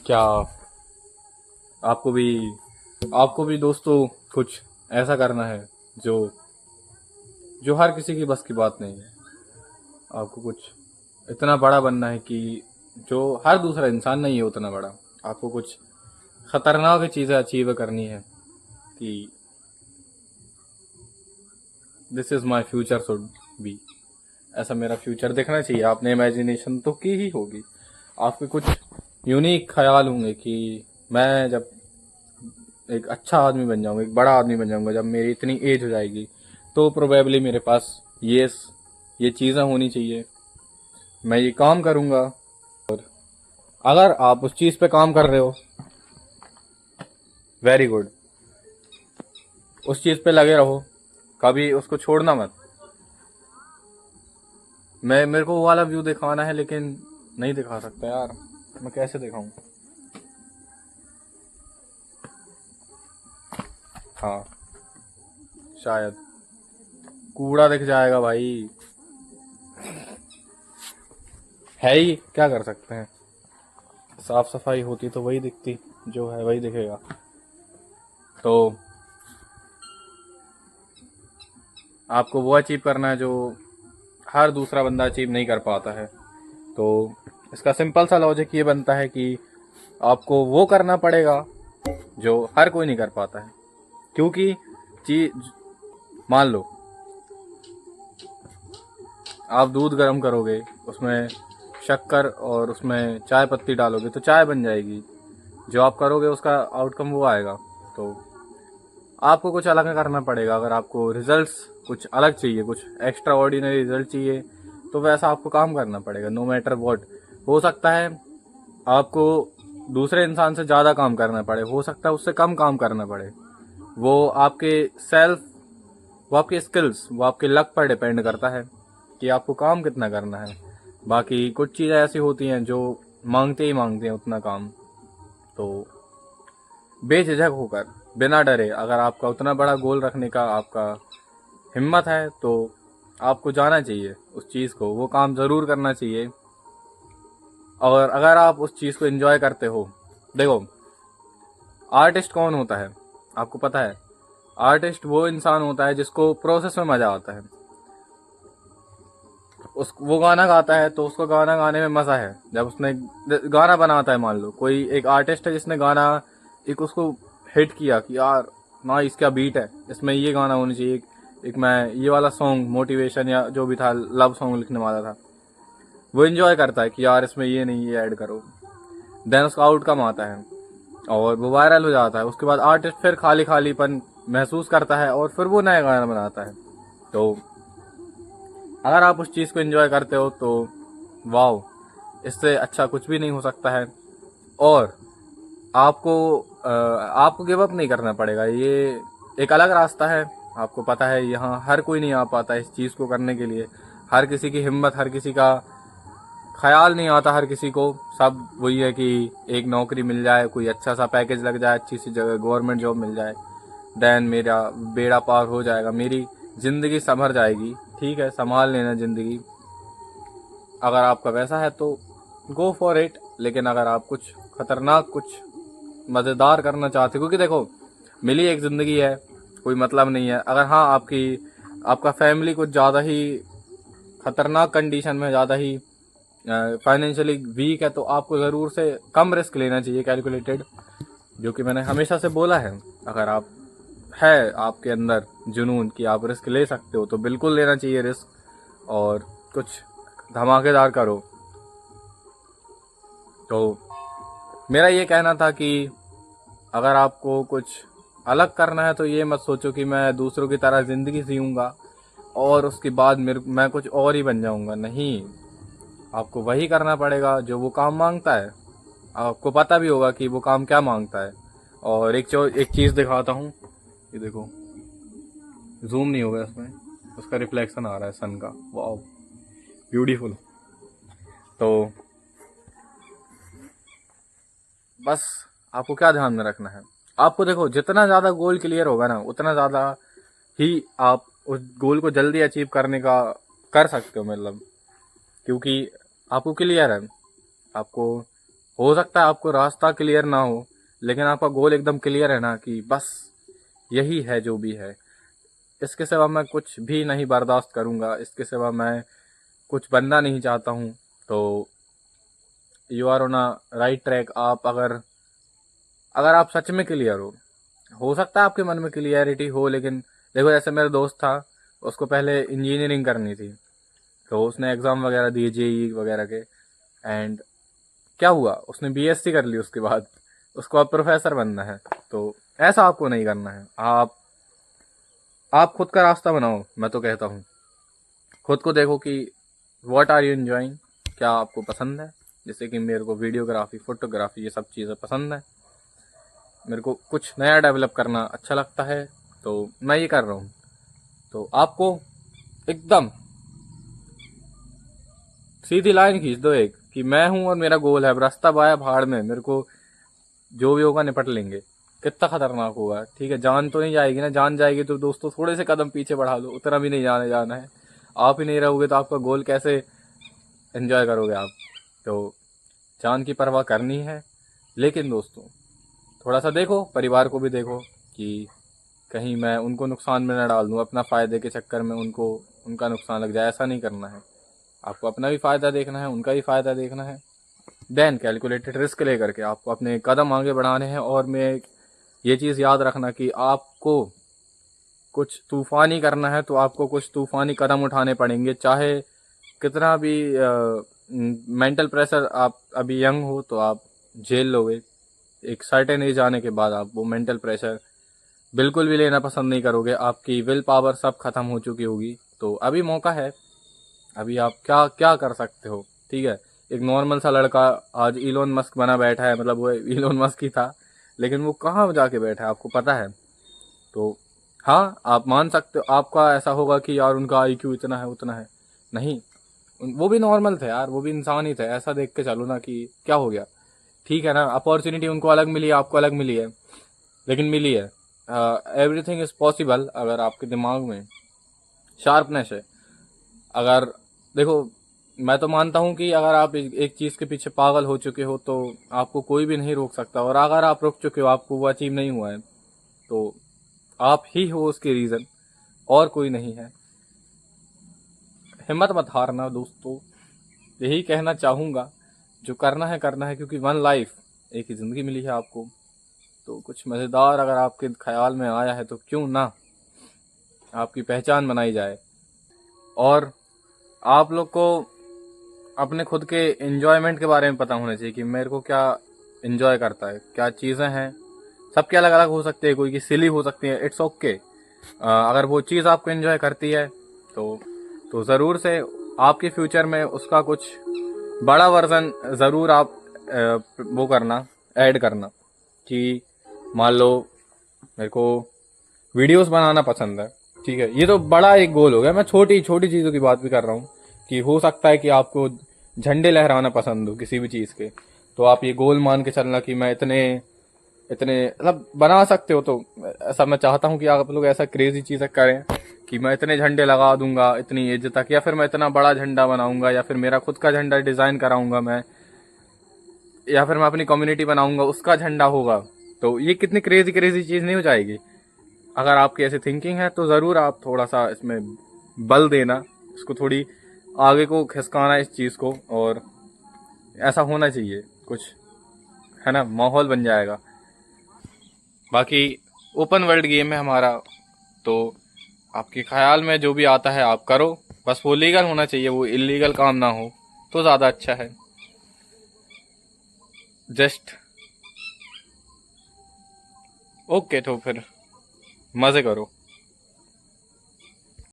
क्या आपको भी दोस्तों कुछ ऐसा करना है जो जो हर किसी की बस की बात नहीं है। आपको कुछ इतना बड़ा बनना है कि जो हर दूसरा इंसान नहीं है उतना बड़ा। आपको कुछ खतरनाक चीज़ें अचीव करनी है कि this is my future should be. ऐसा मेरा फ्यूचर देखना चाहिए। आपने इमेजिनेशन तो की ही होगी। आपके कुछ यूनिक ख्याल होंगे कि मैं जब एक अच्छा आदमी बन जाऊंगा, एक बड़ा आदमी बन जाऊंगा, जब मेरी इतनी एज हो जाएगी तो प्रोबेबली मेरे पास ये चीज़ें होनी चाहिए, मैं ये काम करूंगा। अगर आप उस चीज़ पे काम कर रहे हो, वेरी गुड, उस चीज़ पे लगे रहो, कभी उसको छोड़ना मत। मेरे को वो वाला व्यू दिखाना है लेकिन नहीं दिखा सकता यार, मैं कैसे दिखाऊं। हाँ, शायद कूड़ा दिख जाएगा भाई, है ही क्या कर सकते हैं। साफ सफाई होती तो वही दिखती, जो है वही दिखेगा। तो आपको वो अचीव करना है जो हर दूसरा बंदा अचीव नहीं कर पाता है। तो इसका सिंपल सा लॉजिक ये बनता है कि आपको वो करना पड़ेगा जो हर कोई नहीं कर पाता है। क्योंकि चीज, मान लो आप दूध गर्म करोगे, उसमें शक्कर और उसमें चाय पत्ती डालोगे तो चाय बन जाएगी। जो आप करोगे उसका आउटकम वो आएगा। तो आपको कुछ अलग करना पड़ेगा। अगर आपको रिजल्ट्स कुछ अलग चाहिए, कुछ एक्स्ट्रा ऑर्डिनरी रिजल्ट चाहिए, तो वैसा आपको काम करना पड़ेगा, नो मैटर वॉट। हो सकता है आपको दूसरे इंसान से ज़्यादा काम करना पड़े, हो सकता है उससे कम काम करना पड़े। वो आपके सेल्फ वो आपकी स्किल्स, वो आपके लक पर डिपेंड करता है कि आपको काम कितना करना है। बाकी कुछ चीज़ें ऐसी होती हैं जो मांगते हैं उतना काम। तो बेझिझक होकर, बिना डरे, अगर आपका उतना बड़ा गोल रखने का आपका हिम्मत है तो आपको जाना चाहिए उस चीज़ को, वो काम ज़रूर करना चाहिए। और अगर आप उस चीज़ को एंजॉय करते हो, देखो आर्टिस्ट कौन होता है आपको पता है? आर्टिस्ट वो इंसान होता है जिसको प्रोसेस में मज़ा आता है। उस वो गाना गाता है तो उसको गाना गाने में मज़ा है। जब उसने गाना बनाता है, मान लो कोई एक आर्टिस्ट है जिसने गाना एक उसको हिट किया कि यार ना इसका बीट है, इसमें ये गाना होना चाहिए, एक मैं ये वाला सॉन्ग मोटिवेशन या जो भी था, लव सॉन्ग लिखने वाला था, वो एंजॉय करता है कि यार इसमें ये नहीं, ये ऐड करो। देन उसका आउटकम आता है और वो वायरल हो जाता है। उसके बाद आर्टिस्ट फिर खाली खालीपन महसूस करता है और फिर वो नया गाना बनाता है। तो अगर आप उस चीज़ को एंजॉय करते हो तो वाओ, इससे अच्छा कुछ भी नहीं हो सकता है। और आपको आपको गिव अप नहीं करना पड़ेगा। ये एक अलग रास्ता है, आपको पता है यहाँ हर कोई नहीं आ पाता इस चीज़ को करने के लिए। हर किसी की हिम्मत, हर किसी का ख्याल नहीं आता। हर किसी को सब वही है कि एक नौकरी मिल जाए, कोई अच्छा सा पैकेज लग जाए, अच्छी सी जगह गवर्नमेंट जॉब मिल जाए, देन मेरा बेड़ा पार हो जाएगा, मेरी ज़िंदगी संभर जाएगी। ठीक है, संभाल लेना ज़िंदगी। अगर आपका वैसा है तो गो फॉर इट। लेकिन अगर आप कुछ खतरनाक, कुछ मज़ेदार करना चाहते हो, क्योंकि देखो मिली एक ज़िंदगी है, कोई मतलब नहीं है। अगर हाँ आपका फैमिली कुछ ज़्यादा ही खतरनाक कंडीशन में, ज़्यादा ही फाइनेंशियली वीक है, तो आपको ज़रूर से कम रिस्क लेना चाहिए, कैलकुलेटेड, जो कि मैंने हमेशा से बोला है। अगर आप है आपके अंदर जुनून कि आप रिस्क ले सकते हो तो बिल्कुल लेना चाहिए रिस्क, और कुछ धमाकेदार करो। तो मेरा ये कहना था कि अगर आपको कुछ अलग करना है तो ये मत सोचो कि मैं दूसरों की तरह ज़िंदगी जीऊँगा और उसके बाद मैं कुछ और ही बन जाऊँगा। नहीं, आपको वही करना पड़ेगा जो वो काम मांगता है। आपको पता भी होगा कि वो काम क्या मांगता है। और एक चीज़ दिखाता हूँ, ये देखो, जूम नहीं होगा इसमें, उसका रिफ्लेक्शन आ रहा है सन का, वाह ब्यूटीफुल। तो बस आपको क्या ध्यान में रखना है, आपको देखो जितना ज़्यादा गोल क्लियर होगा ना, उतना ज़्यादा ही आप उस गोल को जल्दी अचीव करने का कर सकते हो, मतलब क्योंकि आपको क्लियर है, आपको हो सकता है आपको रास्ता क्लियर ना हो, लेकिन आपका गोल एकदम क्लियर है ना कि बस यही है जो भी है, इसके सिवा मैं कुछ भी नहीं बर्दाश्त करूँगा, इसके सिवा मैं कुछ बनना नहीं चाहता हूँ, तो you are on a right track. आप अगर अगर आप सच में क्लियर हो सकता है आपके मन में क्लियरिटी हो, लेकिन देखो जैसे मेरा दोस्त था, उसको पहले इंजीनियरिंग करनी थी, तो उसने एग्ज़ाम वगैरह दिए जेई वगैरह के, एंड क्या हुआ, उसने बीएससी कर ली, उसके बाद उसको अब प्रोफेसर बनना है। तो ऐसा आपको नहीं करना है, आप खुद का रास्ता बनाओ। मैं तो कहता हूँ खुद को देखो कि व्हाट आर यू एंजॉइंग, क्या आपको पसंद है। जैसे कि मेरे को वीडियोग्राफी, फोटोग्राफी, ये सब चीज़ें पसंद है, मेरे को कुछ नया डेवलप करना अच्छा लगता है, तो मैं ये कर रहा हूँ। तो आपको एकदम सीधी लाइन खींच दो एक, कि मैं हूँ और मेरा गोल है, अब रास्ता बाया भाड़ में, मेरे को जो भी होगा निपट लेंगे। कितना खतरनाक होगा, ठीक है, जान तो नहीं जाएगी ना, जान जाएगी तो दोस्तों थोड़े से कदम पीछे बढ़ा लो, उतना भी नहीं जाना है। आप ही नहीं रहोगे तो आपका गोल कैसे एंजॉय करोगे आप। तो जान की परवाह करनी है, लेकिन दोस्तों थोड़ा सा देखो, परिवार को भी देखो कि कहीं मैं उनको नुकसान में न डाल दूँ, अपना फ़ायदे के चक्कर में उनको उनका नुकसान लग जाए, ऐसा नहीं करना है। आपको अपना भी फ़ायदा देखना है, उनका भी फ़ायदा देखना है। देन कैलकुलेटेड रिस्क लेकर के आपको अपने कदम आगे बढ़ाने हैं। और मैं ये चीज़ याद रखना कि आपको कुछ तूफ़ानी करना है तो आपको कुछ तूफ़ानी कदम उठाने पड़ेंगे, चाहे कितना भी मेंटल प्रेशर। आप अभी यंग हो तो आप झेल लोगे, एक सर्टेन एज आने के बाद आप वो मेंटल प्रेशर बिल्कुल भी लेना पसंद नहीं करोगे, आपकी विल पावर सब खत्म हो चुकी होगी। तो अभी मौका है, अभी आप क्या क्या कर सकते हो, ठीक है। एक नॉर्मल सा लड़का आज इलोन मस्क बना बैठा है, मतलब वो इलोन मस्क ही था, लेकिन वो कहाँ जाके बैठा है आपको पता है। तो हाँ, आप मान सकते हो, आपका ऐसा होगा कि यार उनका आईक्यू इतना है उतना है, नहीं, वो भी नॉर्मल थे यार, वो भी इंसान ही थे, ऐसा देख के चलो ना कि क्या हो गया, ठीक है ना। अपॉर्चुनिटी उनको अलग मिली है, आपको अलग मिली है, लेकिन मिली है। एवरीथिंग इज पॉसिबल अगर आपके दिमाग में शार्पनेस है। अगर देखो, मैं तो मानता हूँ कि अगर आप एक चीज़ के पीछे पागल हो चुके हो तो आपको कोई भी नहीं रोक सकता, और अगर आप रुक चुके हो, आपको वो अचीव नहीं हुआ है, तो आप ही हो उसके रीज़न, और कोई नहीं है। हिम्मत मत हारना दोस्तों, यही कहना चाहूँगा। जो करना है, क्योंकि वन लाइफ, एक ही ज़िंदगी मिली है आपको। तो कुछ मज़ेदार अगर आपके ख्याल में आया है तो क्यों ना आपकी पहचान बनाई जाए। और आप लोग को अपने खुद के एंजॉयमेंट के बारे में पता होना चाहिए कि मेरे को क्या एंजॉय करता है, क्या चीज़ें हैं। सबके अलग अलग हो सकते हैं, कोई की सिली हो सकती है, इट्स ओके। अगर वो चीज़ आपको एंजॉय करती है तो ज़रूर से आपके फ्यूचर में उसका कुछ बड़ा वर्जन ज़रूर आप वो करना, ऐड करना। कि मान लो मेरे को वीडियोस बनाना पसंद है, ठीक है, ये तो बड़ा एक गोल हो गया, मैं छोटी छोटी चीज़ों की बात भी कर रहा हूँ। कि हो सकता है कि आपको झंडे लहराना पसंद हो किसी भी चीज़ के, तो आप ये गोल मान के चलना कि मैं इतने इतने मतलब बना सकते हो। तो ऐसा मैं चाहता हूँ कि आप लोग ऐसा क्रेजी चीज़ें करें कि मैं इतने झंडे लगा दूंगा इतनी एज तक, या फिर मैं इतना बड़ा झंडा बनाऊंगा, या फिर मेरा खुद का झंडा डिज़ाइन कराऊंगा मैं, या फिर मैं अपनी कम्युनिटी बनाऊंगा उसका झंडा होगा। तो ये कितनी क्रेजी क्रेजी चीज़ नहीं हो जाएगी। अगर आपकी ऐसी थिंकिंग है तो ज़रूर आप थोड़ा सा इसमें बल देना, इसको थोड़ी आगे को खिसकाना इस चीज़ को, और ऐसा होना चाहिए कुछ, है ना, माहौल बन जाएगा। बाकी ओपन वर्ल्ड गेम है हमारा, तो आपके ख्याल में जो भी आता है आप करो, बस वो लीगल होना चाहिए, वो इलीगल काम ना हो तो ज़्यादा अच्छा है। जस्ट ओके, तो फिर मज़े करो।